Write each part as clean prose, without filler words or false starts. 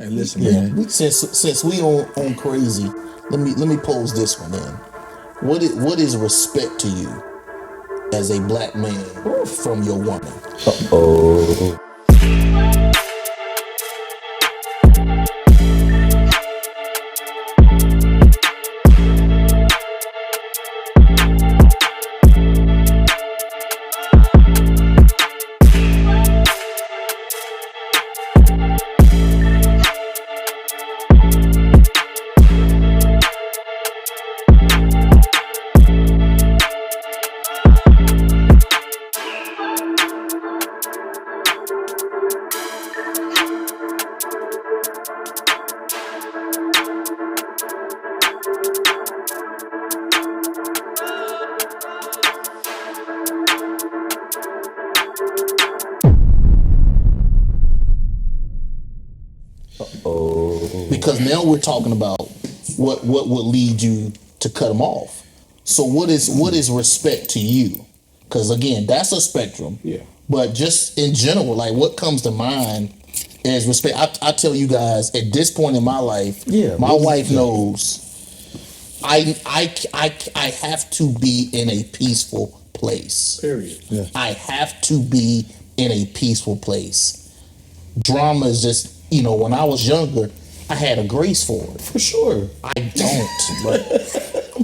Hey, listen, man. Since we on crazy, let me pose this one in. What is respect to you as a black man from your woman? Oh. Because now we're talking about what would lead you to cut them off. So what is respect to you? Because again, that's a spectrum. Yeah. But just in general, like what comes to mind is respect. I tell you guys, at this point in my life, my wife knows I have to be in a peaceful place. Period. Yeah. I have to be in a peaceful place. Drama is just, when I was younger, I had a grace for it. For sure. I don't, but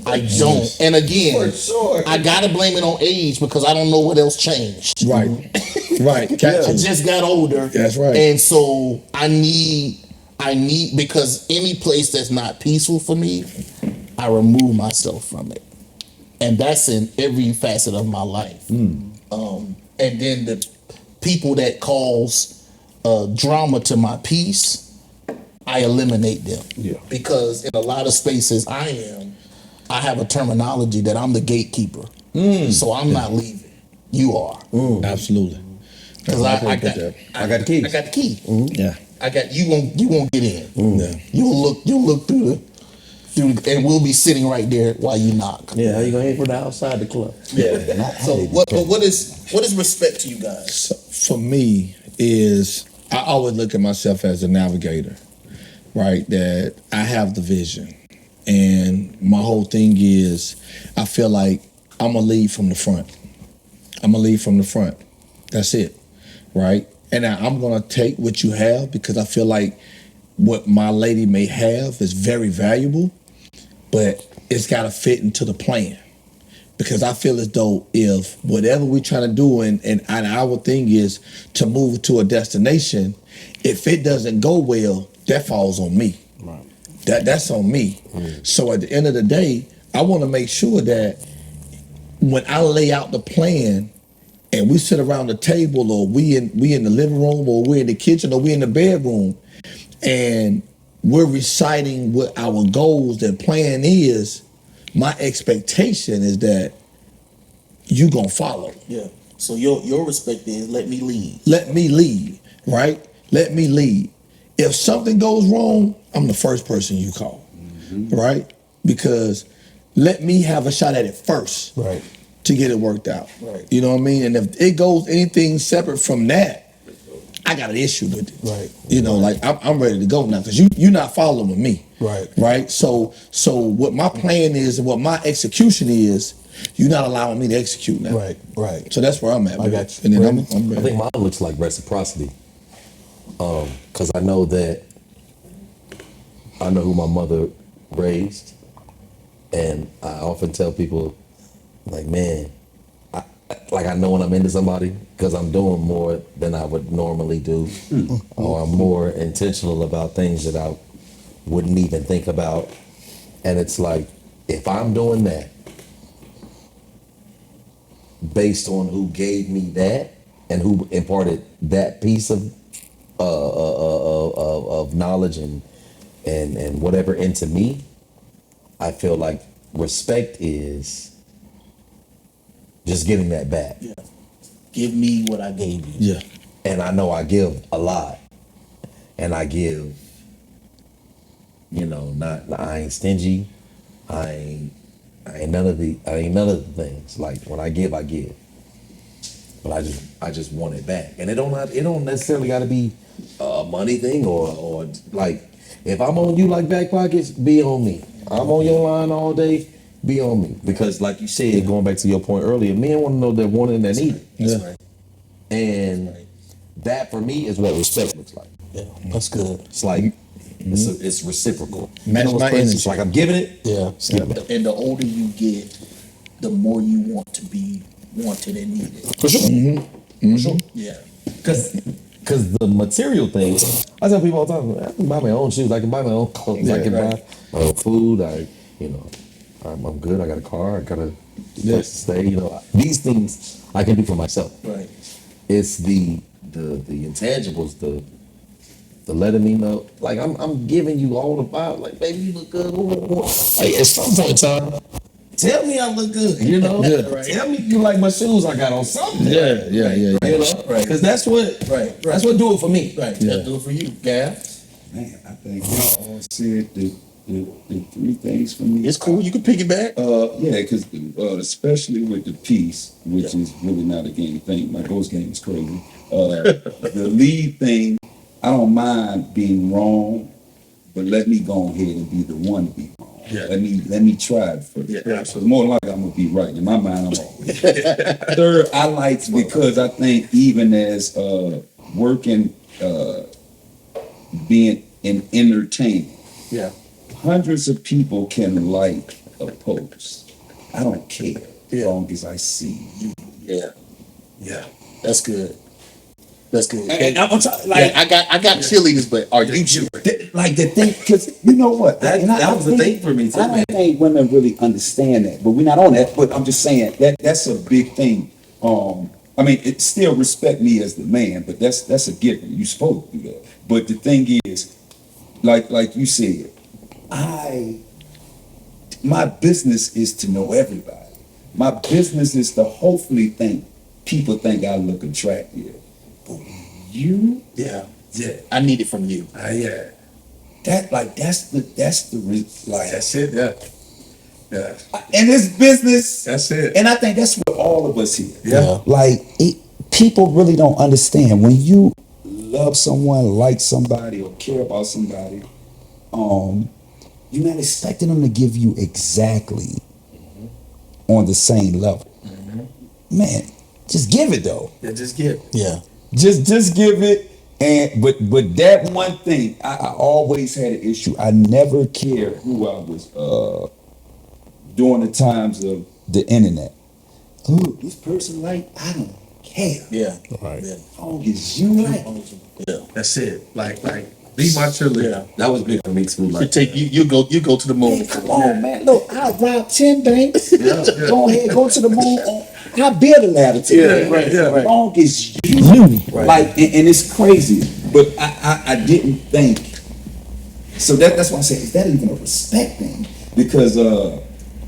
I don't. And again, for sure. I gotta blame it on age because I don't know what else changed. Right. Right. I just got older. That's right. And so I need because any place that's not peaceful for me, I remove myself from it. And that's in every facet of my life. And then the people that cause drama to my peace, I eliminate them. Yeah. Because in a lot of spaces I have a terminology that I'm the gatekeeper. So I'm not leaving. You are. Absolutely. Because I got the key. I got the key. Yeah. I got you won't get in. Yeah. You'll look through and we'll be sitting right there while you knock. Yeah, how you gonna hit from the outside the club? Yeah. So what is respect to you guys? So for me is I always look at myself as a navigator, right? That I have the vision. And my whole thing is I feel like I'm gonna lead from the front. That's it, right? And I'm gonna take what you have because I feel like what my lady may have is very valuable, but it's gotta fit into the plan. Because I feel as though if whatever we're trying to do and our thing is to move to a destination, if it doesn't go well, that falls on me. Right. That's on me. So at the end of the day, I want to make sure that when I lay out the plan and we sit around the table or we in the living room or we're in the kitchen or we're in the bedroom and we're reciting what our goals and plan is, my expectation is that you gonna follow. Yeah. So your respect is let me lead. Let me lead, right? Let me lead. If something goes wrong, I'm the first person you call, right? Because let me have a shot at it first, right, to get it worked out. Right. You know what I mean? And if it goes anything separate from that, I got an issue with it. Right. Like I'm ready to go now because you're not following me. Right. Right. So what my plan is and what my exexecution is, you're not allowing me to execute now. Right. Right. So that's where I'm at. I got you. And then I'm ready. I think mine looks like reciprocity. Because I know who my mother raised, and I often tell people, like, man, I know when I'm into somebody because I'm doing more than I would normally do, or I'm more intentional about things that I wouldn't even think about. And it's like, if I'm doing that based on who gave me that and who imparted that piece of knowledge and whatever into me, I feel like respect is just getting that back. Yeah. Give me what I gave you. Yeah. And I know I give a lot. And I give, I ain't stingy. I ain't none of the things. Like when I give, I give. But I just want it back. And it don't necessarily gotta be money thing or like if I'm on you like back pockets, be on me. I'm on your line all day, be on me. Because like you said, going back to your point earlier, men want to know they're wanted and they're needed. That's right. And that for me is what respect looks like. Yeah, that's good. It's like it's reciprocal. Match You know, my it's crazy. energy. It's like I'm giving it. Yeah. And the older you get, the more you want to be wanted and needed. For sure. For sure. Yeah. Cause the material things, I tell people all the time, I can buy my own shoes, I can buy my own clothes, I can buy my own food, I'm good, I got a car, I got a place to stay, these things I can do for myself. Right. It's the intangibles, the letting me know, like I'm giving you all the vibe, like baby you look good, like at some point in time, tell me I look good, Right. Tell me you like my shoes I got on something. Yeah. Right. Because that's what that's what do it for me. Right. That'll do it for you, Gav. Man, I think y'all all said the three things for me. It's cool. You can piggyback. Yeah, because especially with the piece, which is really not a game thing. My ghost game is crazy. The lead thing, I don't mind being wrong, but let me go ahead and be the one to be wrong. Yeah. Let me try it first. Yeah. Because more than likely I'm gonna be right. In my mind, I'm always right. Third, I like because I think even as working, being an entertainer. Yeah. Hundreds of people can like a post. I don't care as long as I see you. Yeah. Yeah. That's good. That's good. And I'm talking, Like I got cheerleaders, but are you cheerleaders? like the thing, because you know what? That was the thing for me too, I man. don't think women really understand that, but we're not on that. But I'm just saying that's a big thing. I mean, it still respect me as the man, but that's a given. You supposed to do that. But the thing is, like you said, my business is to know everybody. My business is to hopefully people think I look attractive. But you, Yeah. I need it from you. Yeah. that's it. Yeah. Yeah. in this business. That's it. And I think that's what all of us here. Yeah. Like people really don't understand when you love someone, like somebody, or care about somebody. You're not expecting them to give you exactly on the same level. Man, just give it though. Yeah, just give. Yeah. Just give it. And but that one thing, I always had an issue. I never cared who I was during the times of the internet. Ooh, this person I don't care. Yeah. Right. Yeah. As long as you like. Yeah. That's it. Like be my cheerleader. Yeah. That was big for me too. You Like take you go to the moon. Hey, come on, man. Look, I'll rob 10 banks. Yeah. Go ahead, go to the moon. I'll build a ladder to Yeah, right, yeah, As long as you like, and it's crazy. But I didn't think. So that's why I say, is that even a respect thing? Because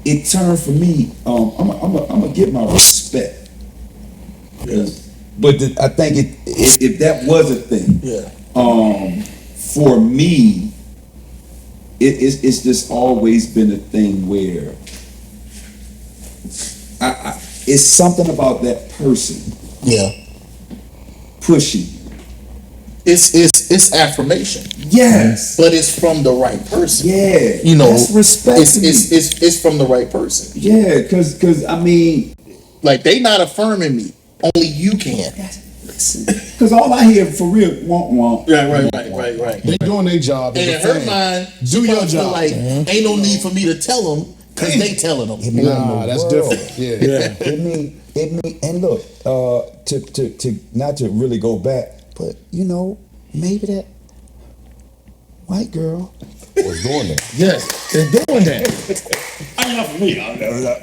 it turned for me. I'm gonna get my respect. But I think if that was a thing, Yeah. for me, it's just always been a thing where it's something about that person Yeah. pushing. It's affirmation, Yes. but it's from the right person. Yeah. You know, that's respect. It's to me. it's from the right person. Yeah, because I mean, Like they not affirming me. Only you can. because all I hear for real, want. Right. They doing their job. And in her mind, Do your job. Like ain't no need for me to tell them because they telling them. Nah, that's different. Yeah. It mean, and look, to not to really go back, but maybe that white girl was doing that. Yes, they're doing that. I know for me.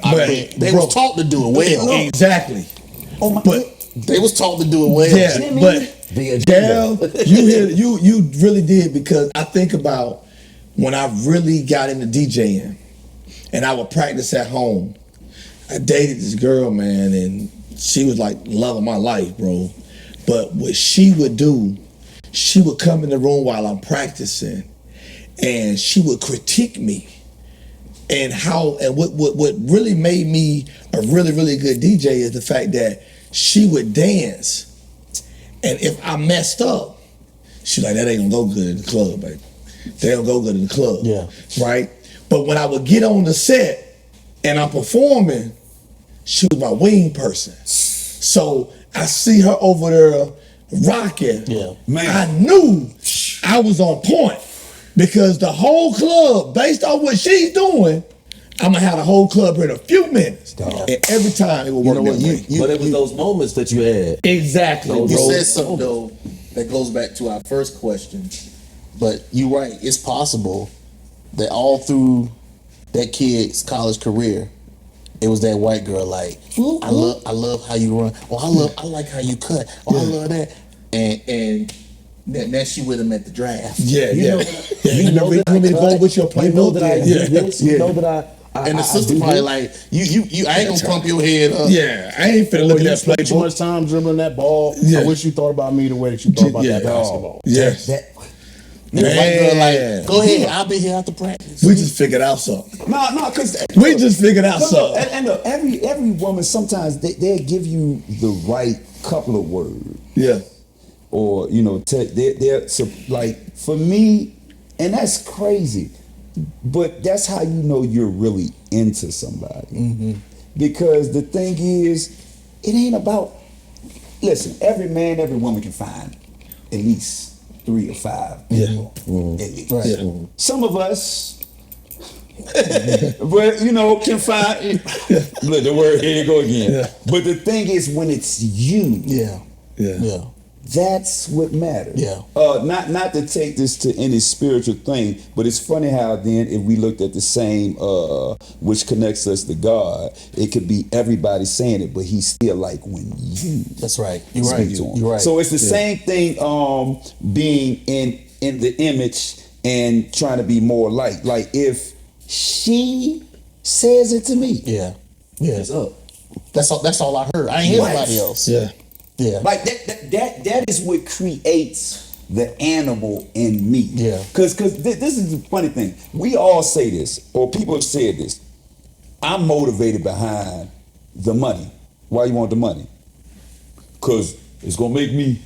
But They was taught to do it well. Exactly. Oh my! But They was taught to do it well. yeah, but The agenda. Dale, you really did, because I think about when I really got into DJing and I would practice at home. I dated this girl, man, and she was like the love of my life, bro. But what she would do, she would come in the room while I'm practicing and she would critique me. And what really made me a really, really good DJ is the fact that she would dance. And if I messed up, She's like, that ain't gonna go good in the club, baby. They don't go good in the club. Yeah. Right? But when I would get on the set and I'm performing, she was my wing person. So I see her over there rocking. Yeah. Man. I knew I was on point because the whole club, based on what she's doing, I'm gonna have the whole club here in a few minutes. And every time it will work that way. But it was those moments that you had. Exactly. You bro. said something though that goes back to our first question, but you're right. It's possible that all through that kid's college career, it was that white girl like, I love how you run. Oh, I like how you cut. Oh, I love that. And now she with him at the draft. Yeah, You yeah. know You know that I go with your You know playbook. that I Yeah. do this. You know that I And the I sister do probably this. like, you I ain't gonna pump your head up. Yeah, I ain't finna look at You that spent too playbook. much time dribbling that ball. Yeah. I wish you thought about me the way that you thought about that basketball. Yes. And the white girl Man. like, go ahead, I'll be here after practice. We just figured out something. No, because We just figured out look, something. and look, every woman sometimes they'll give you the right couple of words, Yeah. or they're like, for me, and that's crazy, but that's how you know you're really into somebody. Because the thing is, it ain't about. Listen, every man, every woman can find at least 3 or 5 people. At least. Right. Yeah. Some of us, but can find. Look, the word, here you go again. Yeah. But the thing is, when it's you, Yeah. Yeah. Yeah. that's what matters. Yeah. Not to take this to any spiritual thing, but it's funny how then if we looked at the same, which connects us to God, it could be everybody saying it, but he's still like when you That's right. You're right. speak to him. You're right. So it's the same thing, being in the image and trying to be more like if she says it to me, yeah. Yeah. It's up. That's all I heard. I ain't hear What? nobody else. Yeah. Yeah. like that is what creates the animal in me. Yeah. Because this is the funny thing. We all say this, or people have said this. I'm motivated behind the money. Why you want the money? Because it's gonna make me,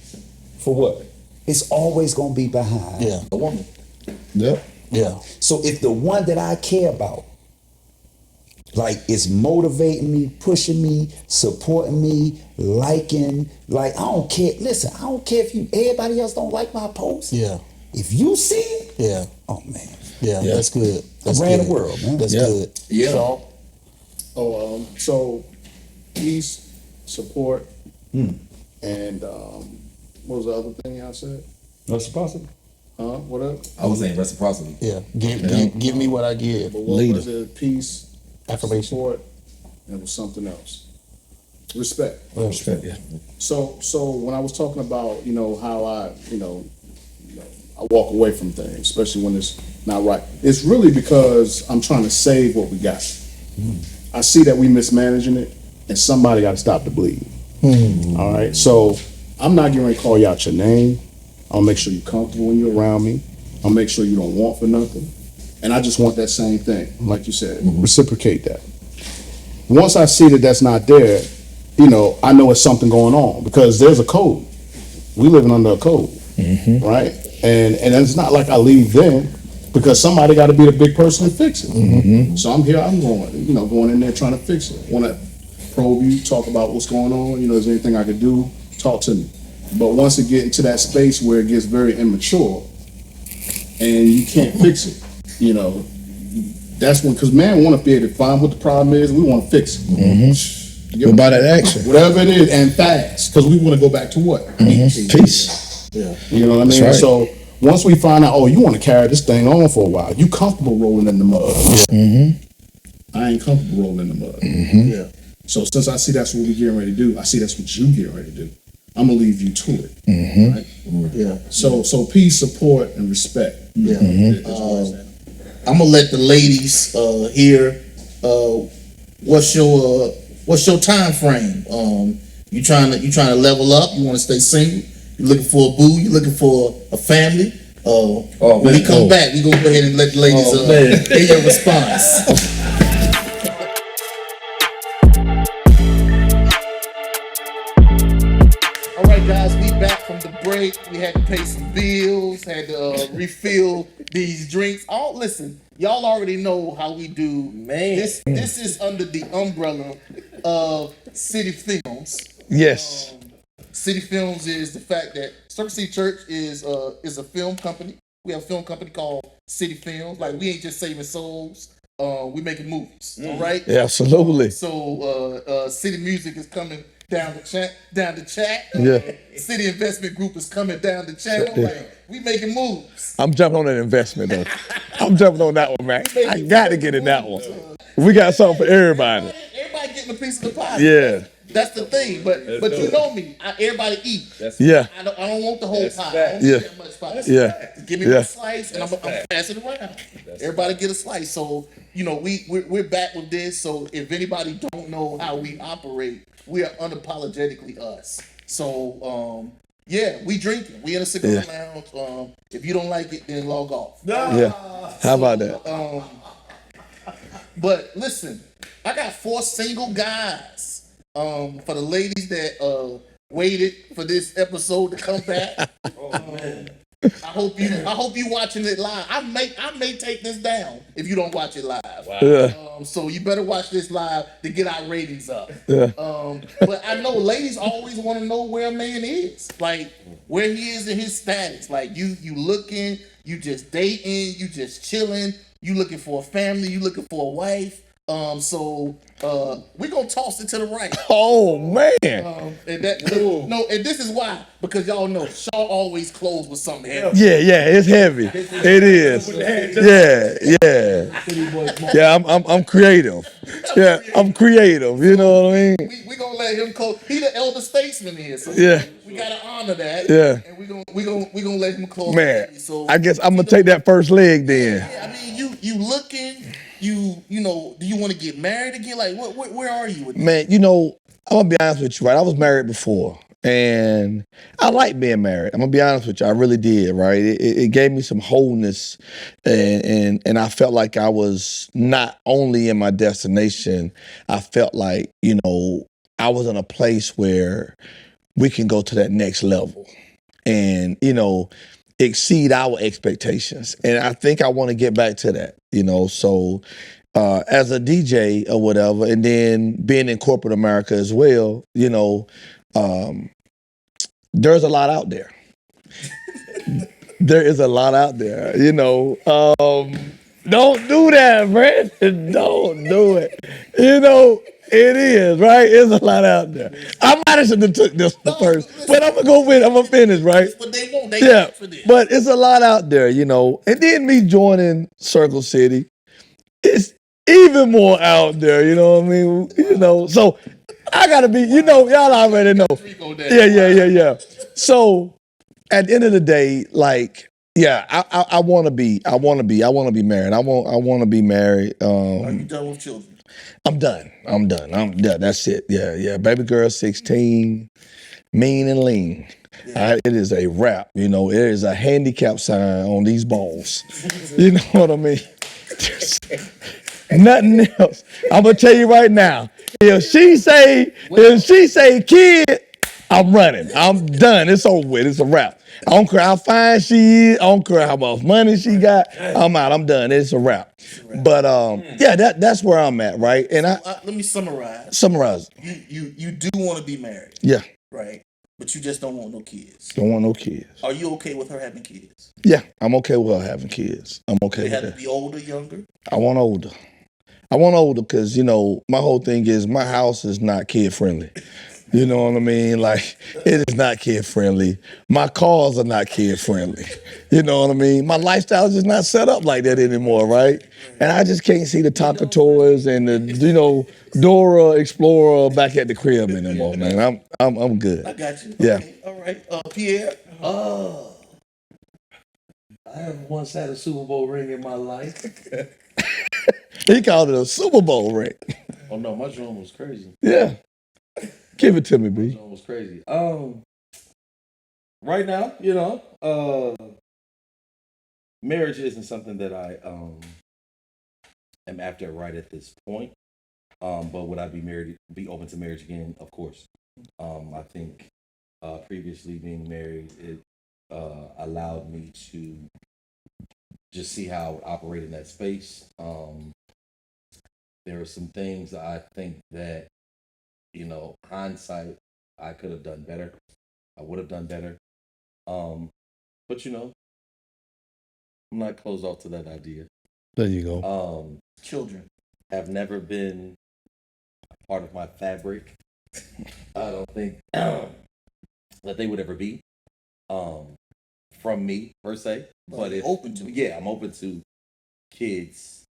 for what? It's always gonna be behind Yeah. a woman. Yep. Yeah. So if the one that I care about, like, is motivating me, pushing me, supporting me, liking, like, I don't care. Listen, I don't care if everybody else don't like my post. Yeah. If you see it, Yeah. oh man, Yeah. That's good. That's ran the good. world, man. That's Yeah. good. Yeah. So peace, support, and what was the other thing y'all said? That's possible. What up? I was saying reciprocity. Yeah. Give me what I give. But what Leader. was it? Peace, Affirmation. support, and it was something else. Respect. Respect. Yeah. So when I was talking about, how I walk away from things, especially when it's not right, it's really because I'm trying to save what we got. I see that we mismanaging it, and somebody got to stop the bleed. All right, so I'm not getting ready to call you out your name. I'll make sure you're comfortable when you're around me. I'll make sure you don't want for nothing, and I just want that same thing, like you said, reciprocate that. Once I see that that's not there, I know it's something going on because there's a code. We living under a code, right? And it's not like I leave then because somebody got to be the big person to fix it. So I'm here. I'm going in there trying to fix it. Want to probe you, talk about what's going on. Is there anything I could do? Talk to me. But once it gets into that space where it gets very immature and you can't fix it, that's when, because man want to be able to find what the problem is. We want to fix it. What about that action? Whatever it is, and fast, because we want to go back to what? Peace. You know what I mean? right. So once we find out, you want to carry this thing on for a while. You comfortable rolling in the mud. I ain't comfortable rolling in the mud. Yeah. So since I see that's what we getting ready to do, I see that's what you getting ready to do. I'm gonna leave you to it. Right? Yeah. So peace, support, and respect. Yeah. I'm gonna let the ladies hear what's your time frame. You trying to level up? You want to stay single? You looking for a boo? You looking for a family? When we come back, we gonna go ahead and let the ladies hear your response. All right, guys, we back from the break. break. We had to pay some bills. Had to refill these drinks. Oh, listen, y'all already know how we do. Man. This is under the umbrella of City Films. Yes. City Films is the fact that Circle City Church is a film company. We have a film company called City Films. Like, we ain't just saving souls. We making movies. All right. Yeah, absolutely. So City Music is coming down the chat. Yeah. City Investment Group is coming down the channel. Yeah. Like, we making moves. I'm jumping on that investment though. I'm jumping on that one, man. I got to get in that one. We got something for everybody. Everybody getting a piece of the pie. Yeah. That's the thing. But you know me. Everybody eat. Yeah. I don't want the whole pie. I don't Yeah. want that much pie. Yeah. Give me Yeah. my slice, and I'm pass it around. Everybody get a slice. So we're back with this. So if anybody don't know how we operate, we are unapologetically us. So yeah, we drinking. We in a cigar lounge. If you don't like it, then log off. Yeah. How about that? But listen, I got 4 single guys. For the ladies that waited for this episode to come back. I hope you watching it live. I may take this down if you don't watch it live. Yeah. So you better watch this live to get our ratings up. Yeah. But I know ladies always want to know where a man is, like where he is in his status. Like you looking, you just dating, you just chilling, you looking for a family, you looking for a wife. So we're gonna toss it to the right. Oh man. And this is why, because y'all know Shaw always close with something heavy. Yeah, it's heavy. It is. Yeah. I'm creative. Yeah, I'm creative. You know what I mean? We gonna let him close. He the elder statesman here, so Yeah. we gotta honor that. Yeah. And we gonna let him close. Man, So I guess I'm gonna take that first leg then. I mean, you looking. You know, do you want to get married again? Like, where are you with Man, I'm gonna be honest with you, right? I was married before, and I like being married. I'm gonna be honest with you, I really did, right? It gave me some wholeness, and I felt like I was not only in my destination. I felt like I was in a place where we can go to that next level, and exceed our expectations. And I think I want to get back to that, so as a DJ or whatever, and then being in corporate America as well, there's a lot out there. There is a lot out there, don't do that, man. Don't do it. It is, right? There's a lot out there. I might have took this first, but I'm gonna finish, right? But they won't. They Yeah, for this. but it's a lot out there, and then me joining Circle City, it's even more out there, you know what I mean? So I gotta be, y'all already know. Yeah. So at the end of the day, like, yeah, I wanna be married. I want to be married. Are you done with children? I'm done. That's it. Yeah. Baby girl 16, mean and lean. It is a wrap. It is a handicap sign on these balls. You know what I mean? Nothing else. I'm gonna tell you right now. If she say kid, I'm running. I'm done. It's over with. It's a wrap. I don't care how fine she is. I don't care how much money she got. I'm out. I'm done. It's a wrap. But that's where I'm at, right? And Let me summarize. Summarize. You do want to be married, Yeah. right? But you just don't want no kids. Don't want no kids. Are you okay with her having kids? Yeah, I'm okay with her having kids. I'm okay They with have that. to be older, younger. I want older because, my whole thing is my house is not kid friendly. You know what I mean? Like, it is not kid friendly. My cars are not kid friendly. You know what I mean? My lifestyle is just not set up like that anymore, right? And I just can't see the Tonka toys and the, Dora Explorer back at the crib anymore, man. I'm good. I got you. Yeah. Okay. All right. Pierre. I have once had a Super Bowl ring in my life. He called it a Super Bowl ring. Oh no, my drum was crazy. Yeah. Give it to me, My B. drum was crazy. Right now, marriage isn't something that I am after right at this point. But would I be open to marriage again? Of course. I think previously being married, allowed me to just see how I would operate in that space. There are some things that I think that, hindsight, I could have done better. I would have done better. But I'm not closed off to that idea. There you go. Children. Have never been a part of my fabric. I don't think that they would ever be from me per se. But if Open to. yeah, I'm open to kids.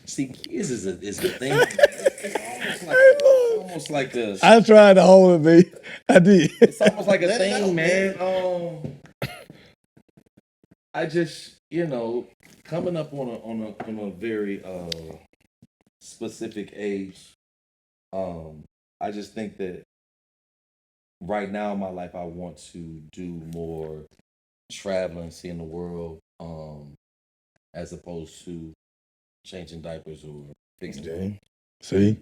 See, kids is a thing. It's almost like a. I tried to hold it, B. I did. It's almost like a Let it thing, out, man. I just, coming up on a very specific age. I just think that right now in my life, I want to do more traveling, seeing the world, as opposed to changing diapers or fixing. Okay. See?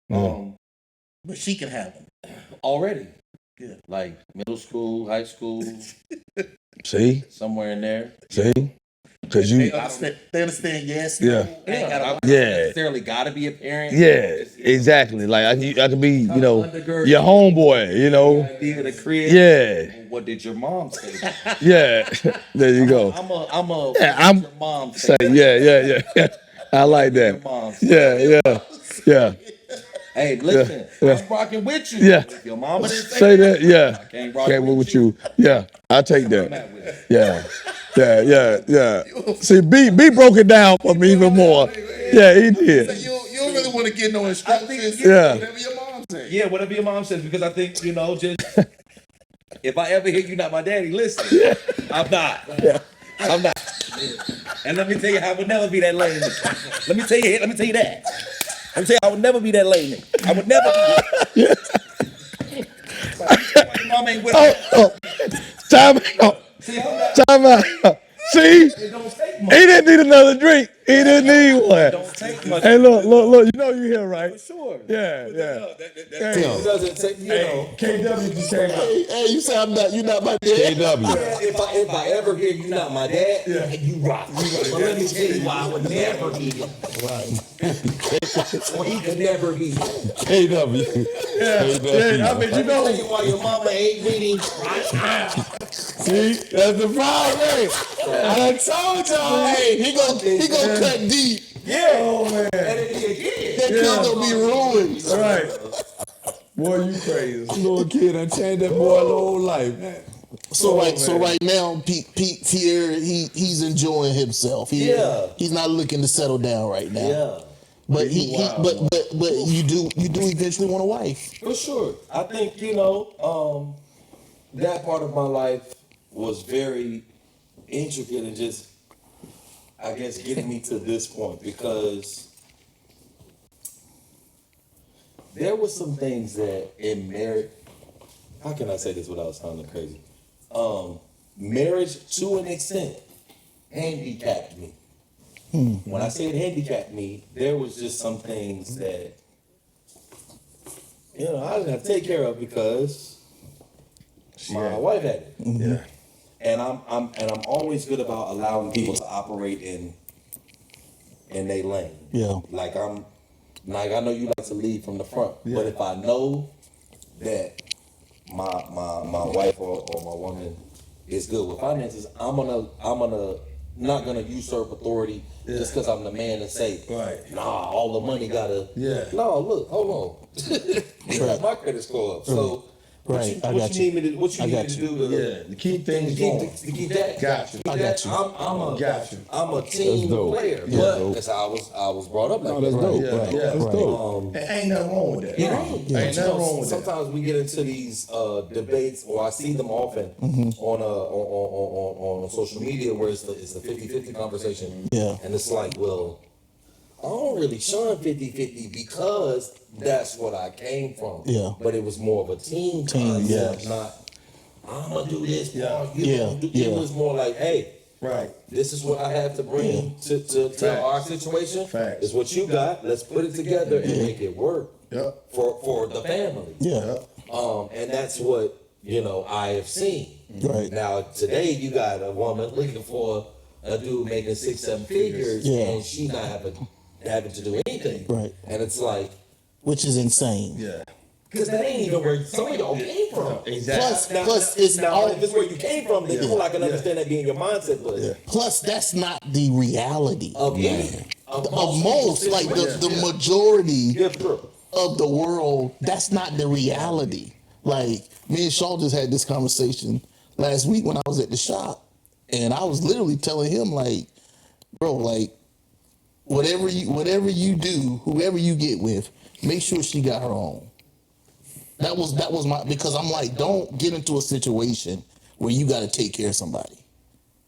But she can have them. Already. Yeah. Like middle school, high school, See? somewhere in there. See? Because you. They understand, yes. Yeah. No, ain't gotta- I don't Yeah. necessarily gotta be a parent. Yeah, exactly. Like I could be, Undergird your homeboy, the idea of the crib. Yeah. What did your mom say? Yeah. There you go. I'm Yeah, your mom say. Say, yeah. I like Your that. mom say. Yeah. Hey, listen, Yeah. I'm rocking with you. Yeah. If your mama didn't Say that, yeah. I can't rock Can't with with you. Yeah, I take I'm that. at with it. Yeah. See, B broke it down for me even more. Yeah, he did. You don't really want to get no instructions. Yeah. Whatever your mom says. Yeah, whatever your mom says, because I think, just if I ever hear you not my daddy, listen, I'm not. I'm not. And let me tell you, I would never be that lame. Let me tell you that. Let me tell you, I would never be that lame. I would never be. Your mom ain't with me. Time out. See, I'm not. Time out. See? It don't take much. He didn't need another drink. He didn't need one. It don't take much. Hey, look. You know you here, right? For sure. Yeah. It doesn't take, KW just came out. Hey, you say you're not my dad. Yeah, if I ever hear you not my dad, you rock. But let me tell you why I would never be him. Or he could never be him. KW. Yeah, I mean, Let me tell you why your mama ain't reading right now. See, that's the problem. I done told y'all. Hey, he gonna cut deep. Yeah. Oh, man. And if he again. That kid gonna be ruined. All right. Boy, you crazy. Little kid done changed that boy whole life. So right now, Pete's here. He's enjoying himself. He's not looking to settle down right now. Yeah. But but you do eventually want a wife. For sure. I think, that part of my life was very intricate and just, I guess, getting me to this point, because there were some things that in marriage, how can I say this without sounding crazy? Marriage, to an extent, handicapped me. When I say it handicapped me, there was just some things that, I was gonna take care of because my wife had it. Yeah. And I'm always good about allowing people to operate in their lane. Yeah. Like I know you like to lead from the front, but if I know that my wife or my woman is good with finances, I'm gonna not gonna usurp authority just because I'm the man and say, Right. nah, all the money gotta. Yeah. No, look, hold on. Got my credit score up. So Right, I what got you you. need me to what you I need got me to you. do to To keep things going. to keep that. Got you. Keep I that. got you. Got you. I'm a team dope. player, Yeah. but that's how I was brought up like Oh, that's that. dope. Yeah. That's dope. Ain't nothing wrong with that. Yeah. Ain't But, nothing wrong with that. sometimes we get into these debates, or I see them often on social media, where it's the 50-50 conversation. Yeah. And it's like, well, I don't really shun 50-50 because that's what I came from. Yeah. But it was more of a team Team, concept, yes. not I'm gonna do this part. You Yeah, gonna do. yeah. It was more like, hey, Right. this is what I have to bring to Facts. our situation. Facts. It's what you got. Let's put it together and make it work. Yeah. for the family. Yeah. And that's what, I have seen. Right. Now, today you got a woman looking for a dude making 6-7 figures, Yeah. and she not having to do anything. Right. And it's like, Which is insane. Yeah. because that ain't even where some of y'all came from. Exactly. Plus it's Now, all, if it's where you came from, then cool, I can understand that being your mindset, but plus that's not the reality of of most, like the majority of the world, that's not the reality. Like me and Shaw just had this conversation last week when I was at the shop, and I was literally telling him like, bro, like whatever you do, whoever you get with, make sure she got her own. That was my, because I'm like, don't get into a situation where you got to take care of somebody.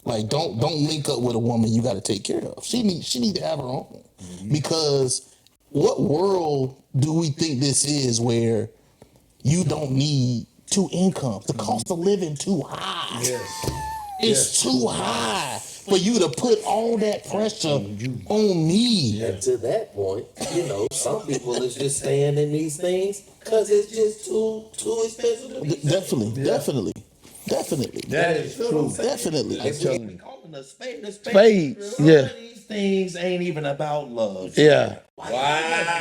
Like don't link up with a woman you got to take care of. She need to have her own. Because what world do we think this is where you don't need two incomes? The cost of living too high. It's too high for you to put all that pressure on me. And to that point, some people is just staying in these things because it's just too expensive to be. Definitely. That is true. Definitely. Like, we be calling a spade a spade. Spade, Some yeah. of these things ain't even about love. Yeah. Wow.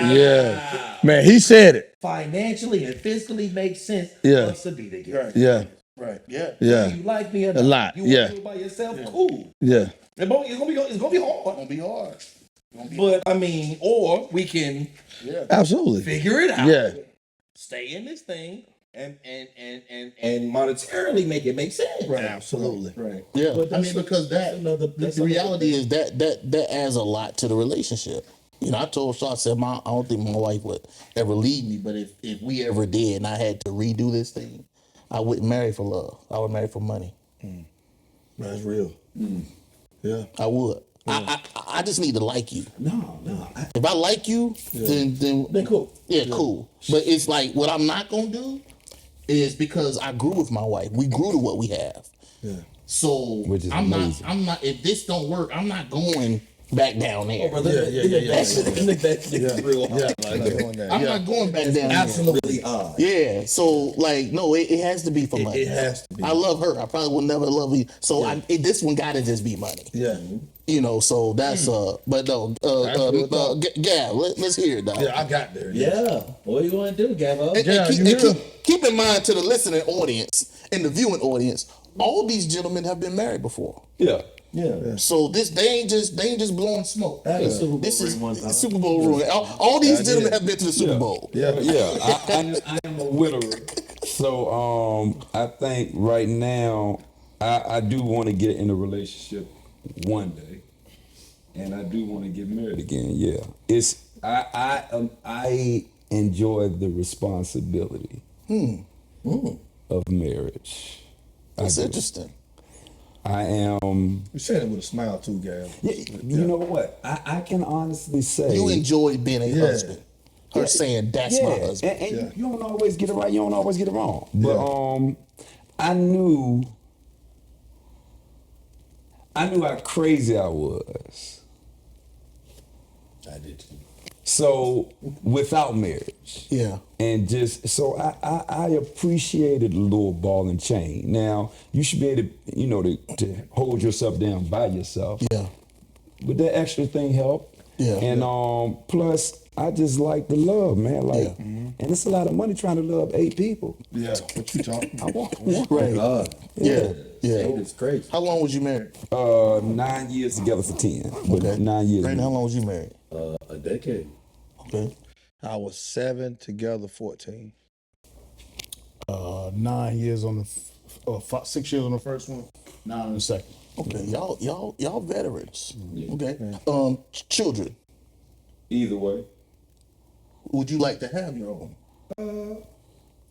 Yeah. Man, he said it. Financially and fiscally makes sense Yeah. for us to be together. Yeah. Right. Yeah. Yeah. You like me or not? A lot, You yeah. want to do it by yourself? Cool. Yeah. It's gonna be hard. Gonna be hard. But I mean, or we can Absolutely. figure it out. Yeah. Stay in this thing and monetarily make it make sense. Right. Absolutely. Right. Yeah. I mean, because The reality is that adds a lot to the relationship. I told Shaw, I said, I don't think my wife would ever leave me, but if we ever did and I had to redo this thing, I wouldn't marry for love. I would marry for money. That's real. Yeah. I would. I just need to like you. No. If I like you, then cool. Yeah, cool. But it's like what I'm not gonna do is, because I grew with my wife. We grew to what we have. Yeah. So Which is I'm amazing. not. If this don't work, I'm not going back down there. That's real hard. I'm not going back down there. Absolutely odd. Yeah. So like, no, it has to be for money. It has to be. I love her. I probably will never love you. So this one gotta just be money. Yeah. So that's but no, Gab, let's hear it, dog. Yeah, I got there. Yeah. What do you want to do, Gabo? And keep in mind, to the listening audience and the viewing audience, all these gentlemen have been married before. Yeah. So they ain't just blowing smoke. This is Super Bowl ruin. All these gentlemen have been to the Super Bowl. Yeah, I am a widower. So I think right now I do want to get in a relationship one day, and I do want to get married again. Yeah, I enjoy the responsibility of marriage. That's interesting. I am. You said it with a smile too, Gab. Yeah, you know what? I can honestly say You enjoy being a husband. Her saying that's my husband. And you don't always get it right. You don't always get it wrong. But I knew how crazy I was. I did too. So without marriage. Yeah. And just so I appreciated the little ball and chain. Now you should be able to hold yourself down by yourself. Yeah. But that extra thing helped. Yeah. And plus I just like the love, man. Like, and it's a lot of money trying to love 8 people. Yeah. What you talking? I want one. Right. Yeah. It's crazy. How long was you married? 9 years together for 10. But 9 years. Brandon, how long was you married? A decade. Okay. I was 7 together, 14. 9 years on the 6 years on the first one, 9 on the second. Okay. Y'all veterans. Okay. Children. Either way. Would you like to have your own?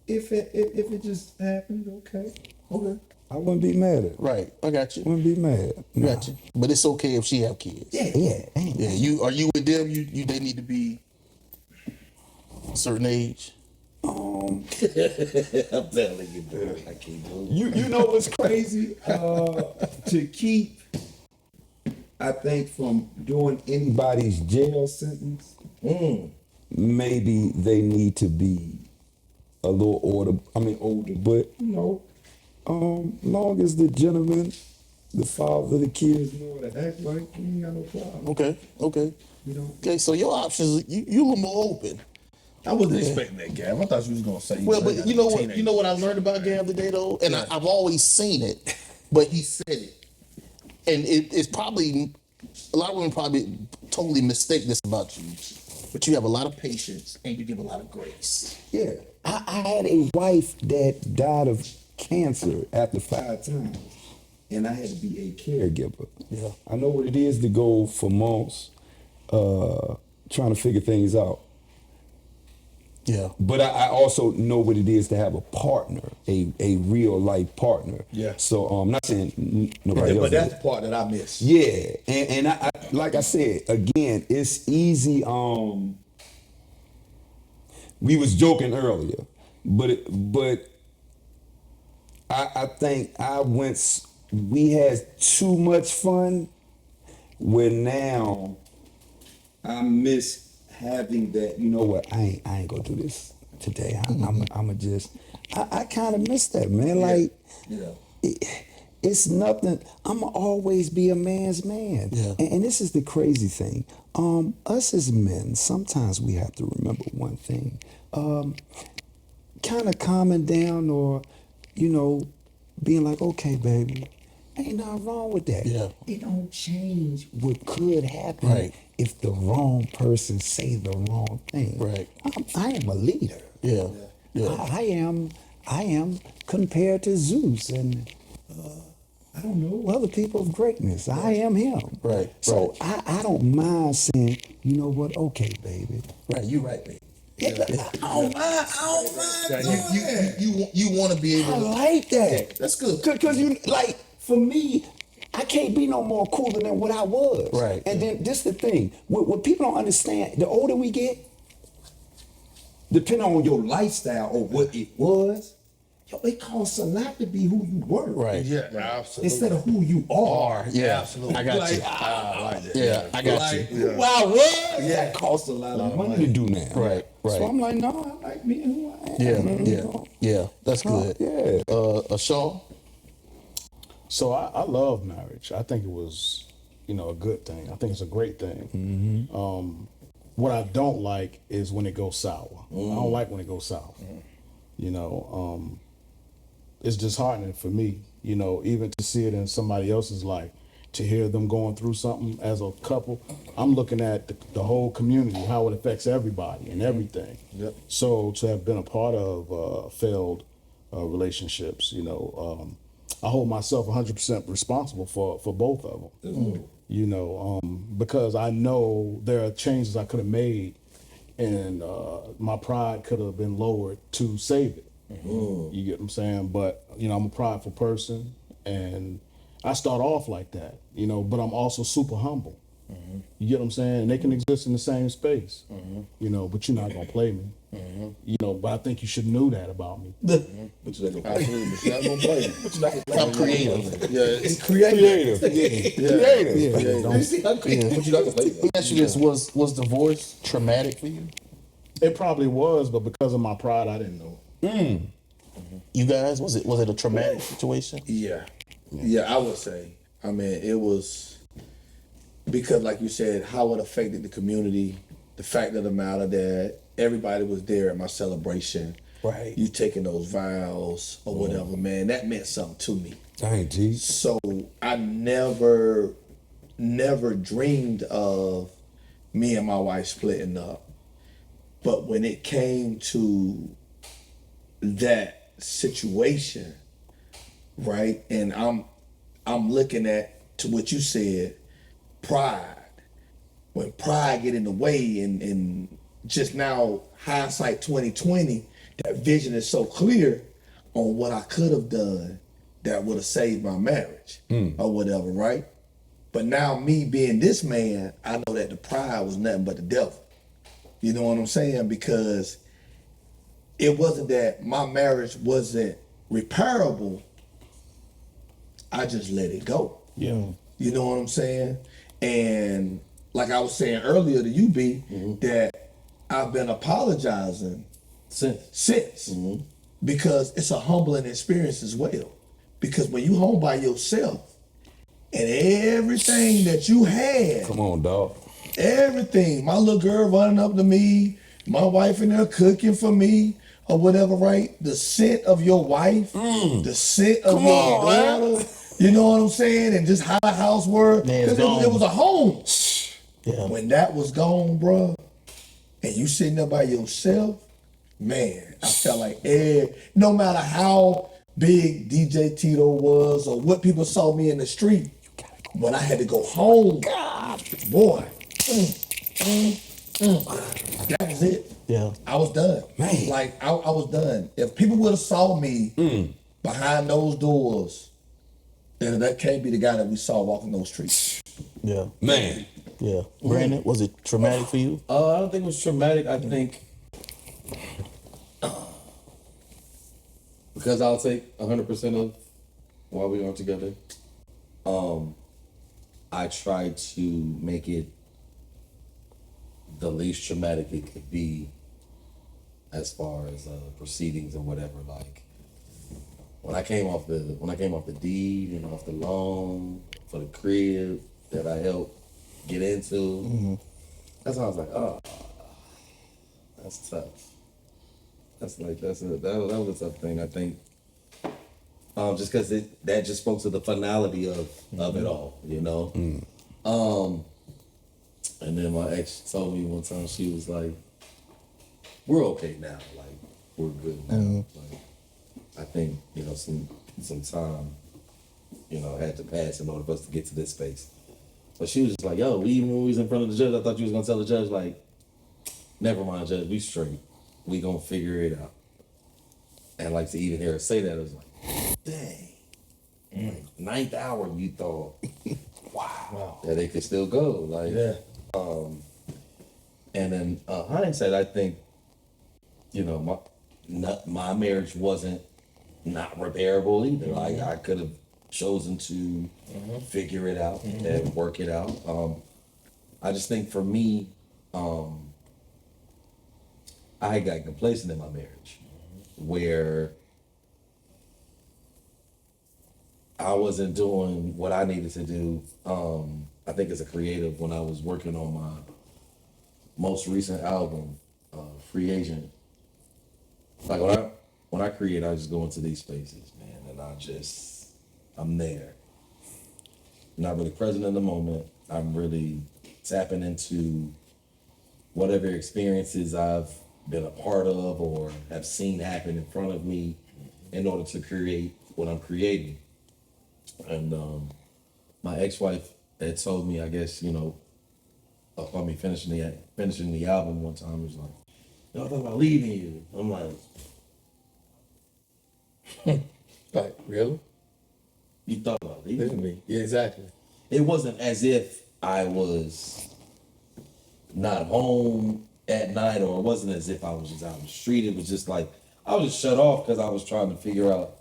If it just happened, okay. Okay. I wouldn't be mad at it. Right. I got you. Wouldn't be mad. Got you. But it's okay if she have kids. Yeah. Are you with them? They need to be a certain age. I'm telling you, bro. I can't do it. You know what's crazy? To keep, I think, from doing anybody's jail sentence, maybe they need to be a little older, but long as the gentleman, the father, the kids know what to act like, you ain't got no problem. Okay. You know? Okay, so your options, you a little more open. I wasn't expecting that, Gav. I thought you was gonna say. Well, but you know what? You know what I learned about Gav today, though, and I've always seen it, but he said it, and it's probably a lot of women probably totally mistake this about you, but you have a lot of patience and you give a lot of grace. Yeah. I had a wife that died of cancer after 5 times, and I had to be a caregiver. Yeah. I know what it is to go for months trying to figure things out. Yeah. But I also know what it is to have a partner, a real life partner. Yeah. So I'm not saying nobody else. But that's the part that I miss. Yeah, and I like I said again, it's easy. We was joking earlier, but I think we had too much fun. Where now I miss having that. You know what? I ain't gonna do this today. I'm just. I kind of miss that, man. Like. Yeah. It's nothing. I'ma always be a man's man. Yeah. And this is the crazy thing. Us as men, sometimes we have to remember one thing. Kind of calming down or, being like, okay, baby, ain't nothing wrong with that. Yeah. It don't change what could happen Right. if the wrong person say the wrong thing. Right. I am a leader. Yeah. I am compared to Zeus and I don't know other people of greatness. I am him. Right, So I don't mind saying, you know what? Okay, baby. Right. You right, baby. I don't mind doing that. You want to be able I to. like that. That's good. Because for me, I can't be no more cooler than what I was. Right. And then this the thing. What people don't understand, the older we get, depending on your lifestyle or what it was, it costs a lot to be who you were. Right. Yeah, absolutely. Instead of who you are. Yeah. Absolutely. I got Like, you. I like that. Yeah, I got you. Who I was, that costs a lot of money to do now. Right, right. So I'm like, no, I like being who I am. Yeah. That's good. Yeah. Shaw. So I love marriage. I think it was, a good thing. I think it's a great thing. What I don't like is when it goes sour. I don't like when it goes south. It's disheartening for me, even to see it in somebody else's life, to hear them going through something as a couple. I'm looking at the whole community, how it affects everybody and everything. Yep. So to have been a part of failed relationships, I hold myself 100% responsible for both of them. Because I know there are changes I could have made, and my pride could have been lowered to save it. You get what I'm saying? But I'm a prideful person, and I start off like that. But I'm also super humble. You get what I'm saying? And they can exist in the same space. But you're not gonna play me. But I think you should know that about me. But you're not gonna play it. But you're not gonna play I'm creative. Yeah, it's creative. Creative. But you're not gonna play it. Let me ask you this: Was divorce traumatic for you? It probably was, but because of my pride, I didn't know. You guys, was it a traumatic situation? Yeah, I would say. I mean, it was because, like you said, how it affected the community. The fact of the matter that everybody was there at my celebration. Right. You taking those vows or whatever, man, that meant something to me. Dang, G. So I never dreamed of me and my wife splitting up. But when it came to that situation, right, and I'm looking at to what you said, pride. When pride get in the way and just now hindsight 2020, that vision is so clear on what I could have done that would have saved my marriage or whatever, right? But now me being this man, I know that the pride was nothing but the devil. You know what I'm saying? Because it wasn't that my marriage wasn't repairable. I just let it go. Yeah. You know what I'm saying? And like I was saying earlier to you, B, that I've been apologizing Since. because it's a humbling experience as well. Because when you home by yourself and everything that you had, Come on, dog. everything, my little girl running up to me, my wife in there cooking for me or whatever, right? The scent of your wife, the scent of your daughter, you know what I'm saying? And just how the house worked. Man, it's Because it was a home. Yeah. When that was gone, bruh, and you sitting there by yourself, man, I felt like no matter how big DJ Tito was or what people saw me in the street, when I had to go home, boy, that was it. Yeah. I was done. Man. Like, I was done. If people would have saw me behind those doors, then that can't be the guy that we saw walking those streets. Yeah. Man. Yeah. Brandon, was it traumatic for you? I don't think it was traumatic. I think because I'll take 100% of while we are together. I try to make it the least traumatic it could be, as far as proceedings or whatever. Like when I came off the deed and off the loan for the crib that I helped get into, that's how I was like, oh, that's tough. That was a tough thing, I think. Just because that just spoke to the finality of it all, you know. And then my ex told me one time, she was like, "We're okay now, like we're good now." Like, I think some time, had to pass in order for us to get to this space. But she was just like, "Yo, even when we was in front of the judge, I thought you was gonna tell the judge like, never mind, judge, we straight, we gonna figure it out." And like to even hear her say that, it was like, dang. Like, ninth hour, you thought, wow, that it could still go. Like, and then hindsight, I think, my marriage wasn't not repairable either. Like I could have chosen to figure it out and work it out. I just think for me, I had gotten complacent in my marriage, where I wasn't doing what I needed to do. I think as a creative, when I was working on my most recent album, Free Agent, like when I create, I just go into these spaces, man, and I'm there. Not really present in the moment. I'm really tapping into whatever experiences I've been a part of or have seen happen in front of me in order to create what I'm creating. And my ex-wife had told me, I guess, upon me finishing the album one time, was like, "Yo, I thought about leaving you." I'm like, Like, really? "You thought about leaving me?" Yeah, exactly. It wasn't as if I was not home at night, or it wasn't as if I was just out on the street. It was just like I was just shut off because I was trying to figure out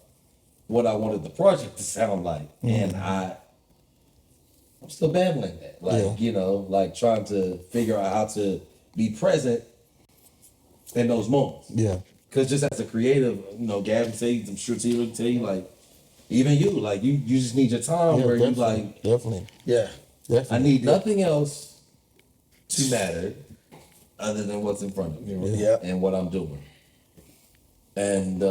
what I wanted the project to sound like. And I'm still battling that. Like, like trying to figure out how to be present in those moments. Yeah. Because just as a creative, Gavin says, I'm sure T will tell you, like, even you, like, you just need your time where you like, definitely. Yeah. Definitely. I need nothing else to matter other than what's in front of me and what I'm doing. And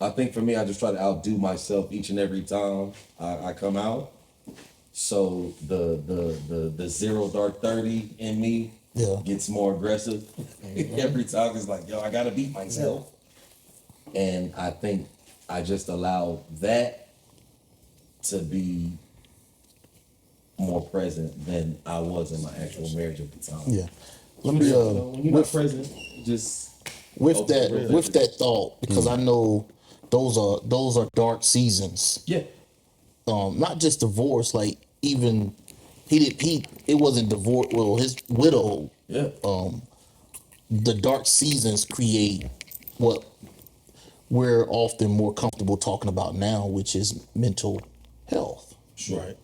I think for me, I just try to outdo myself each and every time I come out. So the zero dark 30 in me gets more aggressive. Every time it's like, yo, I gotta beat myself. And I think I just allow that to be more present than I was in my actual marriage at the time. Yeah. Let me When you're not present, just with that thought, because I know those are dark seasons. Yeah. Not just divorce, like even it wasn't divorce. Well, his widow. Yeah. The dark seasons create what we're often more comfortable talking about now, which is mental health. Right.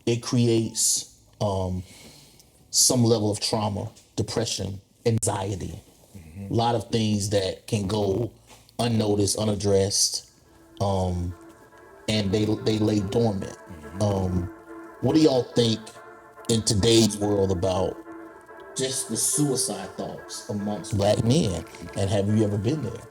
It creates some level of trauma, depression, anxiety, a lot of things that can go unnoticed, unaddressed, and they lay dormant. What do y'all think in today's world about Just the suicide thoughts amongst black men? And have you ever been there?